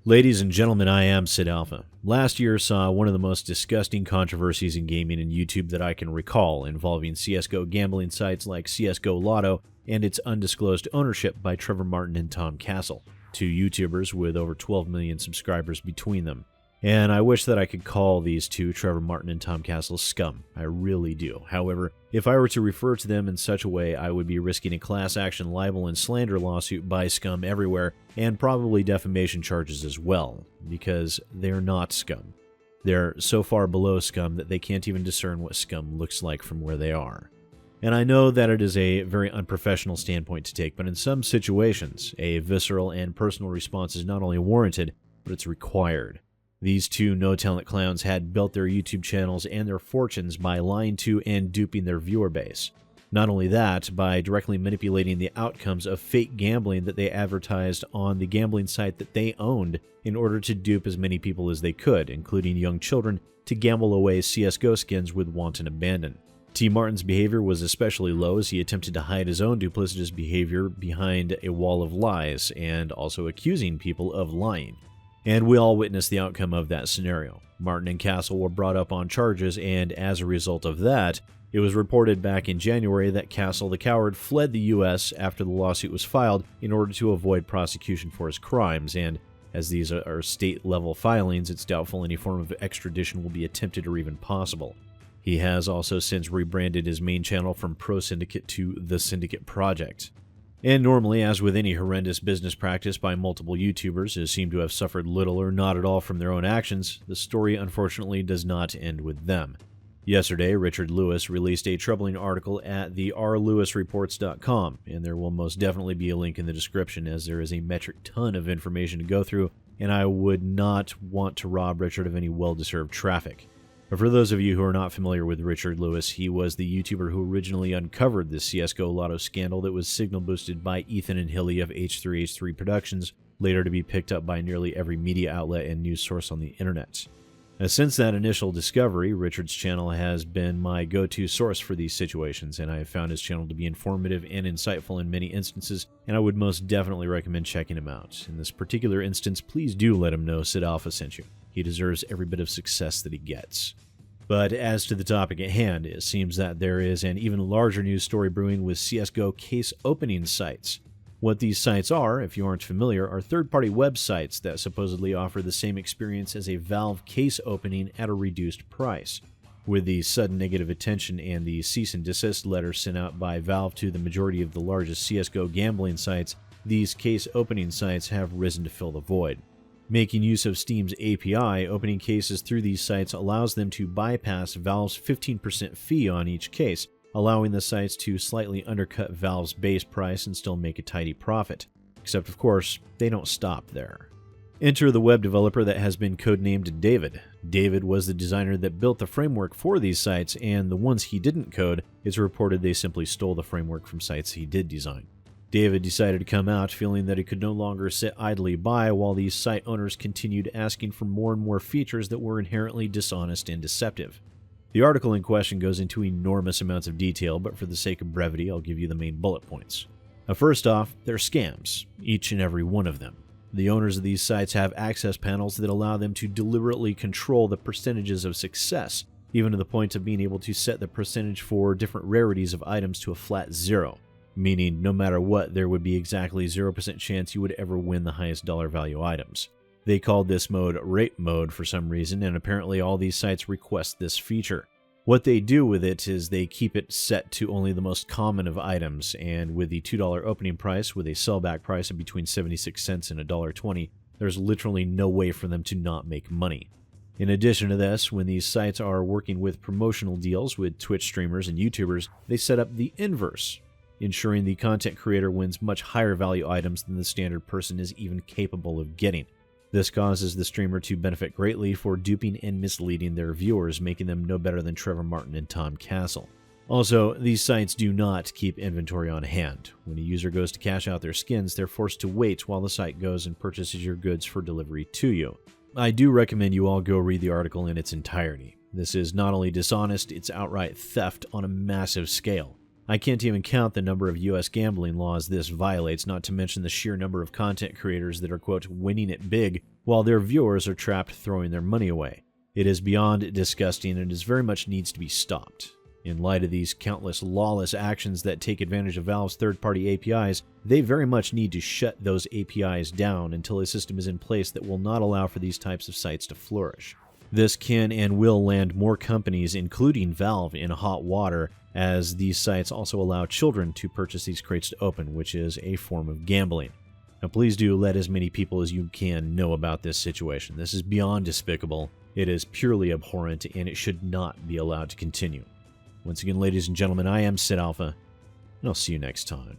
Ladies and gentlemen, I am SidAlpha. Last year saw one of the most disgusting controversies in gaming and YouTube that I can recall, involving CSGO gambling sites like CSGO LOTTO and its undisclosed ownership by Trevor Martin and Tom Castle, two YouTubers with over 12 million subscribers between them. And I wish that I could call these two, Trevor Martin and Tom Castle, scum. I really do. However, if I were to refer to them in such a way, I would be risking a class action libel and slander lawsuit by scum everywhere, and probably defamation charges as well, because they're not scum. They're so far below scum that they can't even discern what scum looks like from where they are. And I know that it is a very unprofessional standpoint to take, but in some situations, a visceral and personal response is not only warranted, but it's required. These two no-talent clowns had built their YouTube channels and their fortunes by lying to and duping their viewer base. Not only that, by directly manipulating the outcomes of fake gambling that they advertised on the gambling site that they owned in order to dupe as many people as they could, including young children, to gamble away CSGO skins with wanton abandon. T. Martin's behavior was especially low as he attempted to hide his own duplicitous behavior behind a wall of lies and also accusing people of lying. And we all witnessed the outcome of that scenario. Martin and Castle were brought up on charges, and as a result of that, it was reported back in January that Castle the coward fled the U.S. after the lawsuit was filed in order to avoid prosecution for his crimes, and as these are state-level filings, it's doubtful any form of extradition will be attempted or even possible. He has also since rebranded his main channel from Pro Syndicate to The Syndicate Project. And normally, as with any horrendous business practice by multiple YouTubers who seem to have suffered little or not at all from their own actions, the story unfortunately does not end with them. Yesterday, Richard Lewis released a troubling article at the rlewisreports.com, and there will most definitely be a link in the description as there is a metric ton of information to go through, and I would not want to rob Richard of any well-deserved traffic. But for those of you who are not familiar with Richard Lewis, he was the YouTuber who originally uncovered the CSGO LOTTO scandal that was signal boosted by Ethan and Hilly of H3H3 Productions, later to be picked up by nearly every media outlet and news source on the internet. Since that initial discovery, Richard's channel has been my go-to source for these situations, and I have found his channel to be informative and insightful in many instances, and I would most definitely recommend checking him out. In this particular instance, please do let him know SidAlpha sent you. He deserves every bit of success that he gets. But as to the topic at hand, it seems that there is an even larger news story brewing with CSGO case opening sites. What these sites are, if you aren't familiar, are third-party websites that supposedly offer the same experience as a Valve case opening at a reduced price. With the sudden negative attention and the cease and desist letter sent out by Valve to the majority of the largest CSGO gambling sites, these case opening sites have risen to fill the void. Making use of Steam's API, opening cases through these sites allows them to bypass Valve's 15% fee on each case, allowing the sites to slightly undercut Valve's base price and still make a tidy profit. Except, of course, they don't stop there. Enter the web developer that has been codenamed David. David was the designer that built the framework for these sites, and the ones he didn't code, it's reported they simply stole the framework from sites he did design. David decided to come out, feeling that he could no longer sit idly by while these site owners continued asking for more and more features that were inherently dishonest and deceptive. The article in question goes into enormous amounts of detail, but for the sake of brevity, I'll give you the main bullet points. First off, they're scams, each and every one of them. The owners of these sites have access panels that allow them to deliberately control the percentages of success, even to the point of being able to set the percentage for different rarities of items to a flat 0. Meaning no matter what, there would be exactly 0% chance you would ever win the highest dollar value items. They called this mode rape mode for some reason, and apparently all these sites request this feature. What they do with it is they keep it set to only the most common of items, and with the $2 opening price with a sellback price of between 76 cents and $1.20, there's literally no way for them to not make money. In addition to this, when these sites are working with promotional deals with Twitch streamers and YouTubers, they set up the inverse, ensuring the content creator wins much higher value items than the standard person is even capable of getting. This causes the streamer to benefit greatly for duping and misleading their viewers, making them no better than Trevor Martin and Tom Castle. Also, these sites do not keep inventory on hand. When a user goes to cash out their skins, they're forced to wait while the site goes and purchases your goods for delivery to you. I do recommend you all go read the article in its entirety. This is not only dishonest, it's outright theft on a massive scale. I can't even count the number of US gambling laws this violates, not to mention the sheer number of content creators that are, quote, winning it big while their viewers are trapped throwing their money away. It is beyond disgusting and it very much needs to be stopped. In light of these countless lawless actions that take advantage of Valve's third-party APIs, they very much need to shut those APIs down until a system is in place that will not allow for these types of sites to flourish. This can and will land more companies, including Valve, in hot water, as these sites also allow children to purchase these crates to open, which is a form of gambling. Now please do let as many people as you can know about this situation. This is beyond despicable, it is purely abhorrent, and it should not be allowed to continue. Once again, ladies and gentlemen, I am SidAlpha, and I'll see you next time.